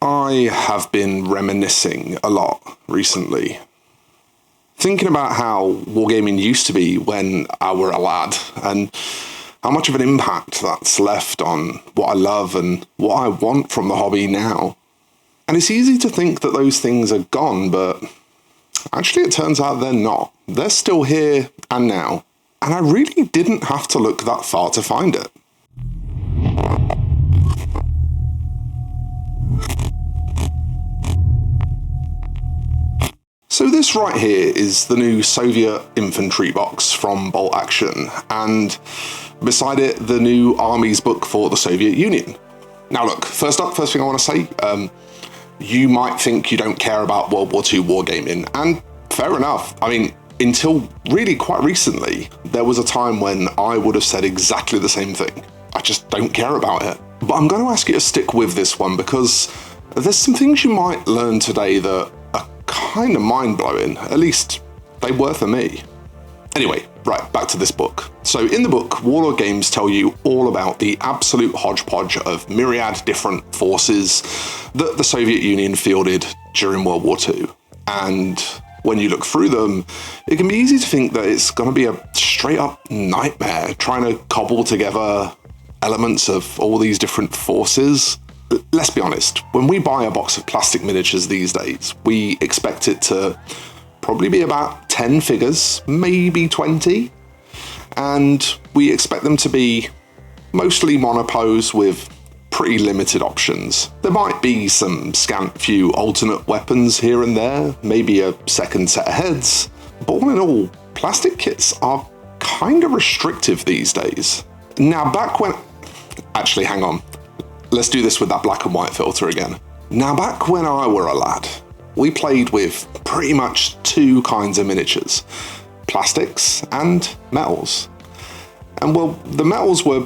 I have been reminiscing a lot recently, thinking about how wargaming used to be when I were a lad, and how much of an impact that's left on what I love and what I want from the hobby now. And it's easy to think that those things are gone, but actually it turns out they're not. They're still here and now, and I really didn't have to look that far to find it. So this right here is the new Soviet infantry box from Bolt Action, and beside it, the new Army's book for the Soviet Union. Now look, first thing I want to say, you might think you don't care about World War II wargaming, and fair enough. I mean, until really quite recently, there was a time when I would have said exactly the same thing. I just don't care about it. But I'm going to ask you to stick with this one, because there's some things you might learn today that are kind of mind-blowing. At least they were for me. Anyway, right, back to this book. So in the book, Warlord Games tell you all about the absolute hodgepodge of myriad different forces that the Soviet Union fielded during World War II. And when you look through them, it can be easy to think that it's going to be a straight-up nightmare trying to cobble together elements of all these different forces. Let's be honest, when we buy a box of plastic miniatures these days, we expect it to probably be about 10 figures, maybe 20, and we expect them to be mostly monopose with pretty limited options. There might be some scant few alternate weapons here and there, maybe a second set of heads, but all in all, plastic kits are kind of restrictive these days. Now back when... Actually, hang on. Let's do this with that black and white filter again. Now back when I were a lad, we played with pretty much two kinds of miniatures, plastics and metals. And well, the metals were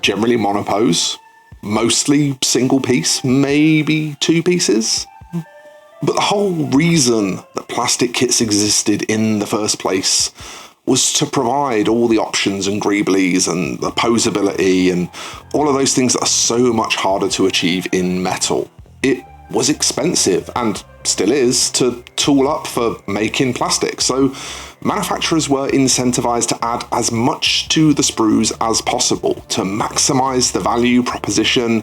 generally monopose, mostly single piece, maybe two pieces. But the whole reason that plastic kits existed in the first place was to provide all the options and greeblies and the posability and all of those things that are so much harder to achieve in metal. It was expensive, and still is, to tool up for making plastic, so manufacturers were incentivized to add as much to the sprues as possible to maximize the value proposition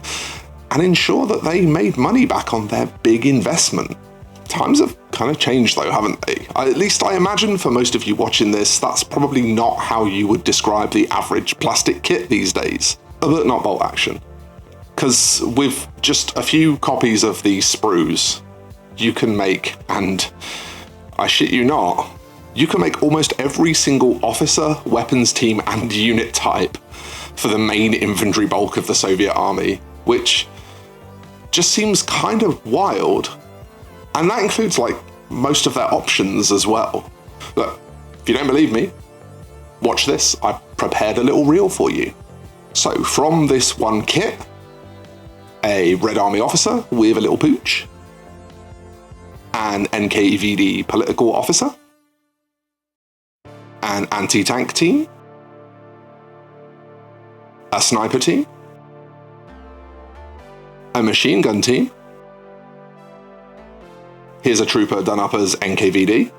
and ensure that they made money back on their big investment. Times have kind of changed though, haven't they? At least I imagine for most of you watching this, that's probably not how you would describe the average plastic kit these days, but not Bolt Action. Because with just a few copies of these sprues, you can make, and I shit you not, you can make almost every single officer, weapons team, and unit type for the main infantry bulk of the Soviet army, which just seems kind of wild. And that includes, like, most of their options as well. Look, if you don't believe me, watch this. I prepared a little reel for you. So, from this one kit, a Red Army officer with a little pooch, an NKVD political officer, an anti-tank team, a sniper team, a machine gun team. Here's a trooper done up as NKVD.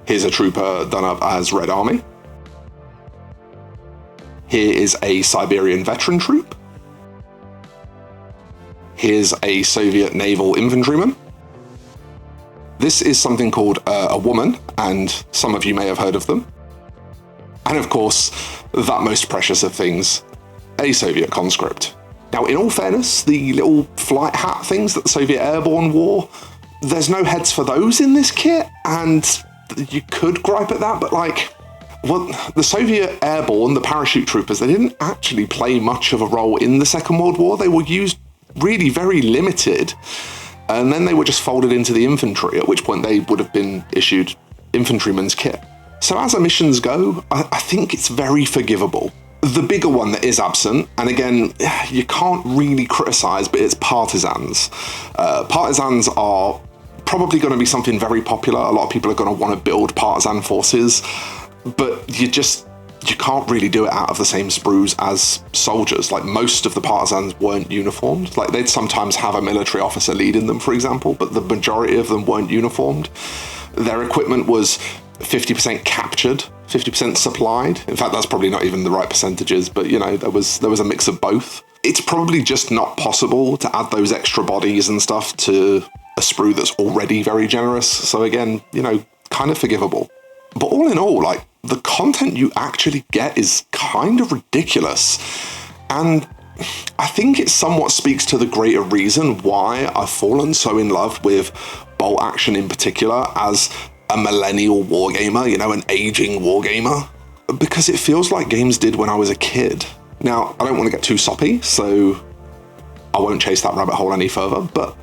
Here's a trooper done up as Red Army. Here is a Siberian veteran troop. Here's a Soviet naval infantryman. This is something called a woman, and some of you may have heard of them. And of course, that most precious of things, a Soviet conscript. Now, in all fairness, the little flight hat things that the Soviet airborne wore, there's no heads for those in this kit, and you could gripe at that, but like, well, the Soviet airborne, the parachute troopers, they didn't actually play much of a role in the Second World War. They were used really very limited, and then they were just folded into the infantry, at which point they would have been issued infantryman's kit. So as missions go, I think it's very forgivable. The bigger one that is absent, and again, you can't really criticize, but it's partisans. Partisans are probably going to be something very popular. A lot of people are going to want to build partisan forces, but you just you can't really do it out of the same sprues as soldiers. Like, most of the partisans weren't uniformed. Like, they'd sometimes have a military officer leading them, for example, but the majority of them weren't uniformed. Their equipment was 50% captured, 50% supplied. In fact, that's probably not even the right percentages, but you know, there was a mix of both. It's probably just not possible to add those extra bodies and stuff to a sprue that's already very generous. So again, you know, kind of forgivable. But all in all, like, the content you actually get is kind of ridiculous. And I think it somewhat speaks to the greater reason why I've fallen so in love with bolt action in particular as a millennial wargamer, you know, an aging wargamer, because it feels like games did when I was a kid. Now, I don't want to get too soppy, so I won't chase that rabbit hole any further, but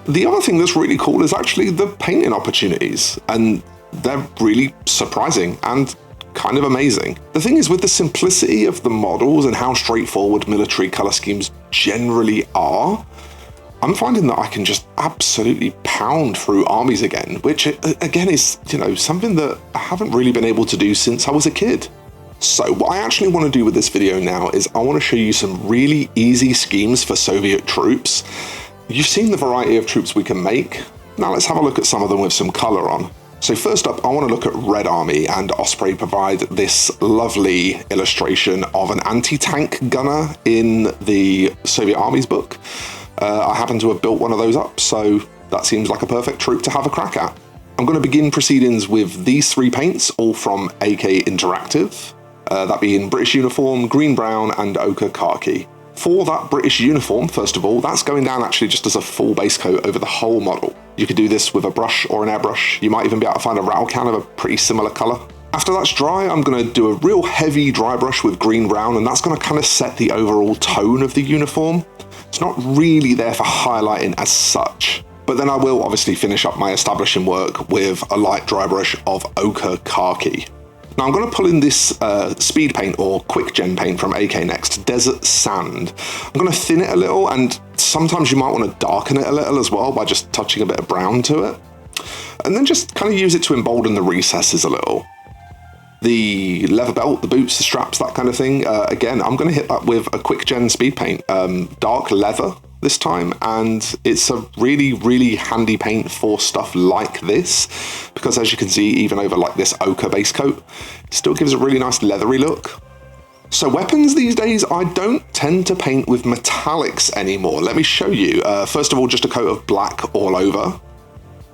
the other thing that's really cool is actually the painting opportunities, and they're really surprising and kind of amazing. The thing is, with the simplicity of the models and how straightforward military color schemes generally are, I'm finding that I can just absolutely pound through armies again, which again is, you know, something that I haven't really been able to do since I was a kid. So what I actually want to do with this video now is I want to show you some really easy schemes for Soviet troops. You've seen the variety of troops we can make. Now let's have a look at some of them with some color on. So first up, I want to look at Red Army, and Osprey provide this lovely illustration of an anti-tank gunner in the Soviet Army's book. I happen to have built one of those up, so that seems like a perfect troop to have a crack at. I'm going to begin proceedings with these three paints, all from AK Interactive, that being British uniform, green brown, and ochre khaki. For that British uniform, first of all, that's going down actually just as a full base coat over the whole model. You could do this with a brush or an airbrush. You might even be able to find a rattle can of a pretty similar color. After that's dry, I'm going to do a real heavy dry brush with green brown, and that's going to kind of set the overall tone of the uniform. It's not really there for highlighting as such, but then I will obviously finish up my establishing work with a light dry brush of ochre khaki. Now I'm going to pull in this speed paint or quick gen paint from AK Next, Desert Sand. I'm going to thin it a little, and sometimes you might want to darken it a little as well by just touching a bit of brown to it. And then just kind of use it to embolden the recesses a little. The leather belt, the boots, the straps, that kind of thing. Again, I'm going to hit that with a quick gen speed paint, dark leather this time, and it's a really, really handy paint for stuff like this, because as you can see, even over like this ochre base coat, it still gives a really nice leathery look. So weapons these days, I don't tend to paint with metallics anymore. Let me show you. First of all, just a coat of black all over.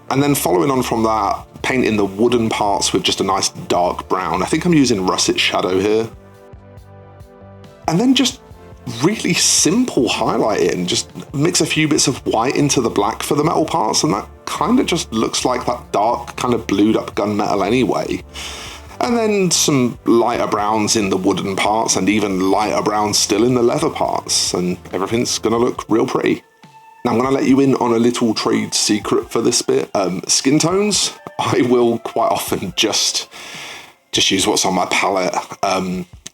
And then following on from that, paint in the wooden parts with just a nice dark brown. I think I'm using russet shadow here. And then just really simple highlighting. Just mix a few bits of white into the black for the metal parts, and that kind of just looks like that dark, kind of blued up gunmetal anyway. And then some lighter browns in the wooden parts, and even lighter browns still in the leather parts, and everything's gonna look real pretty. Now I'm going to let you in on a little trade secret for this bit. Skin tones, I will quite often just use what's on my palette.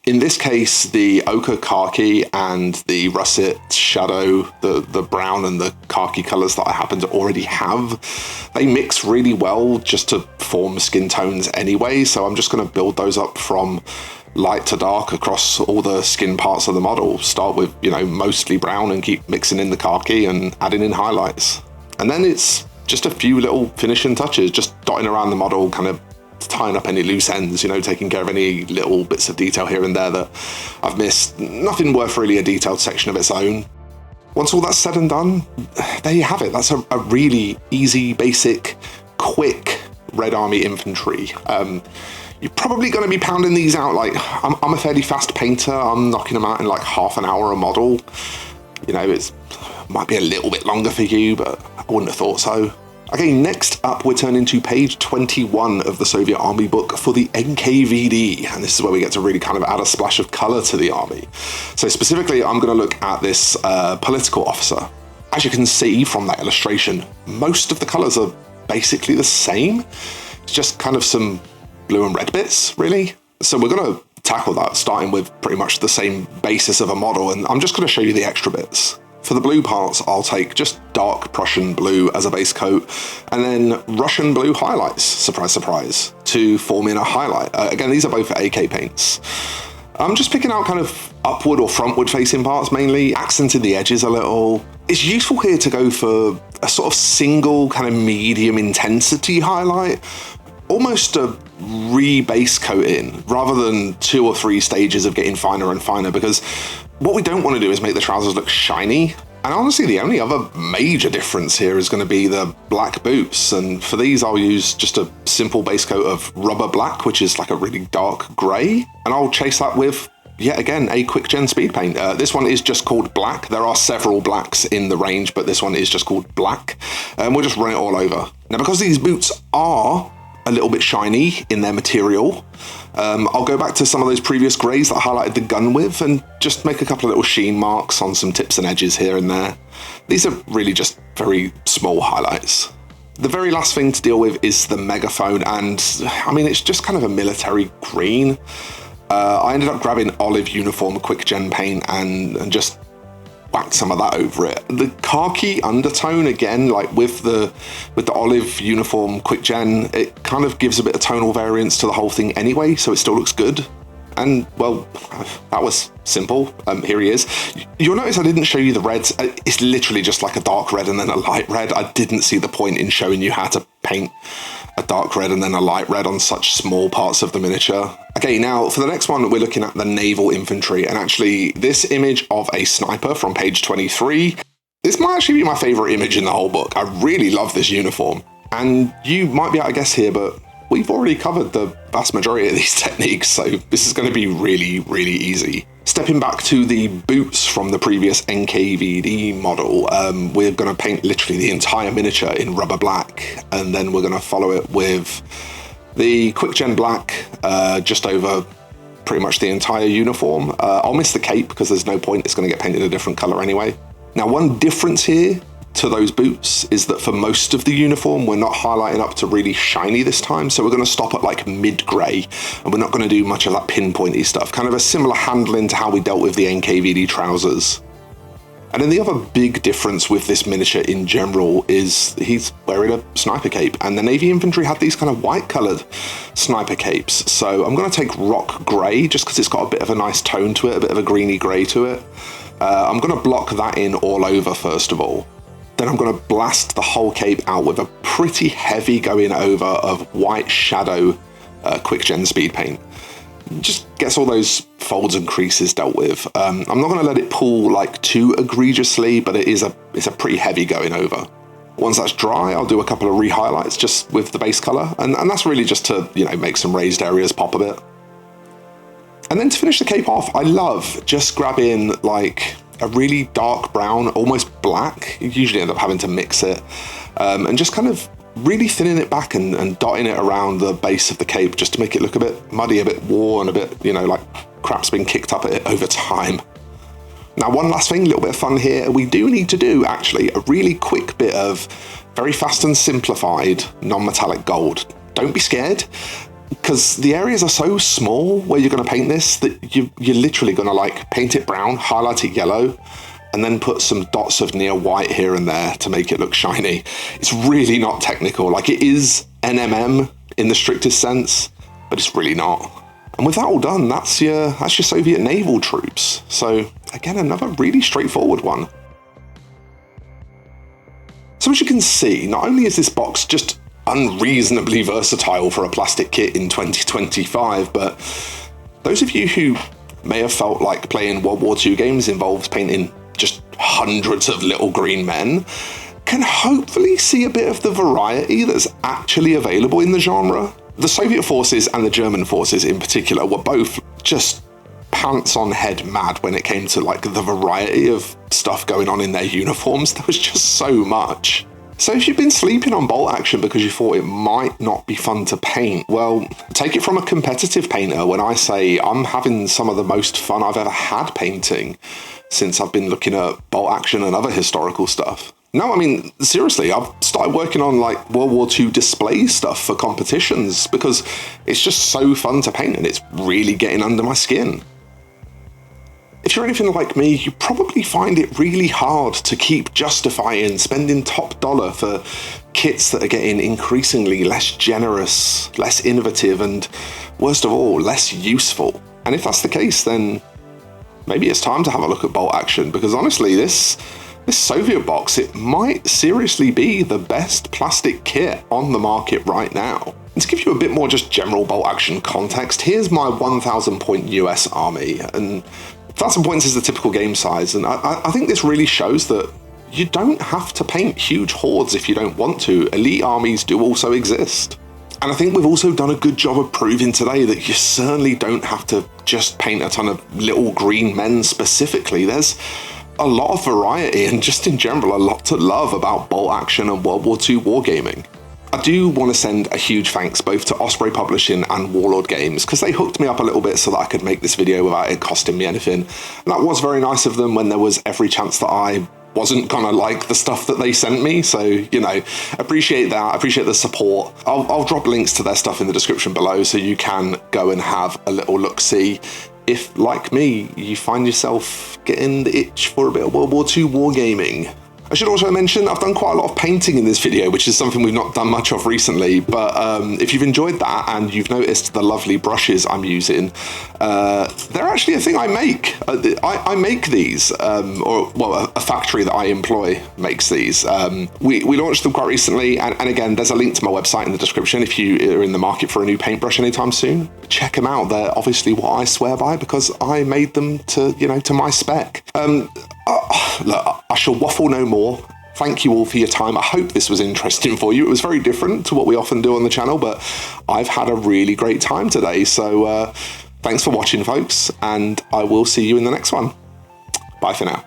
In this case, the ochre khaki and the russet shadow, the brown and the khaki colors that I happen to already have, they mix really well just to form skin tones anyway. So I'm just going to build those up from light to dark across all the skin parts of the model. Start with, you know, mostly brown and keep mixing in the khaki and adding in highlights. And then it's just a few little finishing touches, just dotting around the model, kind of tying up any loose ends, you know, taking care of any little bits of detail here and there that I've missed. Nothing worth really a detailed section of its own. Once all that's said and done, there you have it. That's a really easy, basic, quick Red Army infantry. You're probably going to be pounding these out, like, I'm a fairly fast painter. I'm knocking them out in like half an hour a model. You know, it might be a little bit longer for you, but I wouldn't have thought so. Okay, next up, we're turning to page 21 of the Soviet Army book for the NKVD, and this is where we get to really kind of add a splash of color to the army. So specifically, I'm going to look at this political officer. As you can see from that illustration, most of the colors are basically the same. It's just kind of some blue and red bits, really. So we're going to tackle that starting with pretty much the same basis of a model, and I'm just going to show you the extra bits. For the blue parts, I'll take just dark Prussian blue as a base coat, and then Russian blue highlights, surprise, surprise, to form in a highlight. Again, these are both AK paints. I'm just picking out kind of upward or frontward facing parts mainly, accenting the edges a little. It's useful here to go for a sort of single kind of medium intensity highlight, almost a re-base coating rather than 2 or 3 stages of getting finer and finer, because what we don't want to do is make the trousers look shiny. And honestly, the only other major difference here is going to be the black boots. And for these, I'll use just a simple base coat of rubber black, which is like a really dark grey. And I'll chase that with, yet again, a quick gen speed paint. This one is just called black. There are several blacks in the range, but this one is just called black. And we'll just run it all over. Now, because these boots are a little bit shiny in their material, I'll go back to some of those previous greys that I highlighted the gun with and just make a couple of little sheen marks on some tips and edges here and there. These are really just very small highlights. The very last thing to deal with is the megaphone, and I mean, it's just kind of a military green. I ended up grabbing olive uniform quick gen paint and just whacked some of that over it. The khaki undertone, again, like with the olive uniform quick gen, it kind of gives a bit of tonal variance to the whole thing anyway, so it still looks good. And well, that was simple. Here he is. You'll notice I didn't show you the reds. It's literally just like a dark red and then a light red. I didn't see the point in showing you how to paint a dark red and then a light red on such small parts of the miniature. Okay, now for the next one, we're looking at the naval infantry, and actually this image of a sniper from page 23, this might actually be my favorite image in the whole book. I really love this uniform. And you might be able to guess here, but we've already covered the vast majority of these techniques, so this is going to be really, really easy. Stepping back to the boots from the previous NKVD model, we're going to paint literally the entire miniature in rubber black, and then we're going to follow it with the quick gen black just over pretty much the entire uniform. I'll miss the cape because there's no point, it's going to get painted a different color anyway. Now, one difference here to those boots is that for most of the uniform, we're not highlighting up to really shiny this time, so we're going to stop at like mid-grey, and we're not going to do much of that pinpointy stuff, kind of a similar handling to how we dealt with the NKVD trousers. And then the other big difference with this miniature in general is he's wearing a sniper cape, and the Navy infantry had these kind of white coloured sniper capes, so I'm going to take rock grey just because it's got a bit of a nice tone to it, a bit of a greeny grey to it. I'm going to block that in all over first of all. Then I'm going to blast the whole cape out with a pretty heavy going over of white shadow quick gen speed paint. Just gets all those folds and creases dealt with. I'm not going to let it pull like too egregiously, but it's a pretty heavy going over. Once that's dry, I'll do a couple of re-highlights just with the base color, and that's really just to, you know, make some raised areas pop a bit. And then to finish the cape off, I love just grabbing like a really dark brown, almost black. You usually end up having to mix it, and just kind of really thinning it back and dotting it around the base of the cape just to make it look a bit muddy, a bit worn, a bit, you know, like crap's been kicked up at it over time. Now, one last thing, a little bit of fun here. We do need to do actually a really quick bit of very fast and simplified non-metallic gold. Don't be scared, because the areas are so small where you're going to paint this that you're literally going to like paint it brown, highlight it yellow, and then put some dots of near white here and there to make it look shiny. It's really not technical. Like, it is NMM in the strictest sense, but it's really not. And with that all done, that's your Soviet naval troops. So again, another really straightforward one. So as you can see, not only is this box just unreasonably versatile for a plastic kit in 2025, but those of you who may have felt like playing World War II games involves painting just hundreds of little green men can hopefully see a bit of the variety that's actually available in the genre. The Soviet forces and the German forces in particular were both just pants on head mad when it came to like the variety of stuff going on in their uniforms. There was just so much. So if you've been sleeping on bolt action because you thought it might not be fun to paint, well, take it from a competitive painter when I say I'm having some of the most fun I've ever had painting since I've been looking at bolt action and other historical stuff. No, I mean, seriously, I've started working on like World War II display stuff for competitions because it's just so fun to paint and it's really getting under my skin. If you're anything like me, you probably find it really hard to keep justifying spending top dollar for kits that are getting increasingly less generous, less innovative, and worst of all, less useful. And if that's the case, then maybe it's time to have a look at bolt action, because honestly, this Soviet box, it might seriously be the best plastic kit on the market right now. And to give you a bit more just general bolt action context, here's my 1,000 point US army, and 1,000 points is the typical game size, and I think this really shows that you don't have to paint huge hordes if you don't want to. Elite armies do also exist. And I think we've also done a good job of proving today that you certainly don't have to just paint a ton of little green men specifically. There's a lot of variety and just in general a lot to love about bolt action and World War II wargaming. I do want to send a huge thanks both to Osprey Publishing and Warlord Games, because they hooked me up a little bit so that I could make this video without it costing me anything. And that was very nice of them when there was every chance that I wasn't gonna like the stuff that they sent me. So, you know, appreciate that, appreciate the support. I'll drop links to their stuff in the description below so you can go and have a little look-see if, like me, you find yourself getting the itch for a bit of World War II wargaming. I should also mention I've done quite a lot of painting in this video, which is something we've not done much of recently, but if you've enjoyed that and you've noticed the lovely brushes I'm using, they're actually a thing I make. I make these, or well, a factory that I employ makes these. We launched them quite recently, and again, there's a link to my website in the description if you are in the market for a new paintbrush anytime soon. Check them out. They're obviously what I swear by because I made them to, you know, to my spec. Look, I shall waffle no more. Thank you all for your time. I hope this was interesting for you. It was very different to what we often do on the channel, but I've had a really great time today. So thanks for watching, folks, and I will see you in the next one. Bye for now.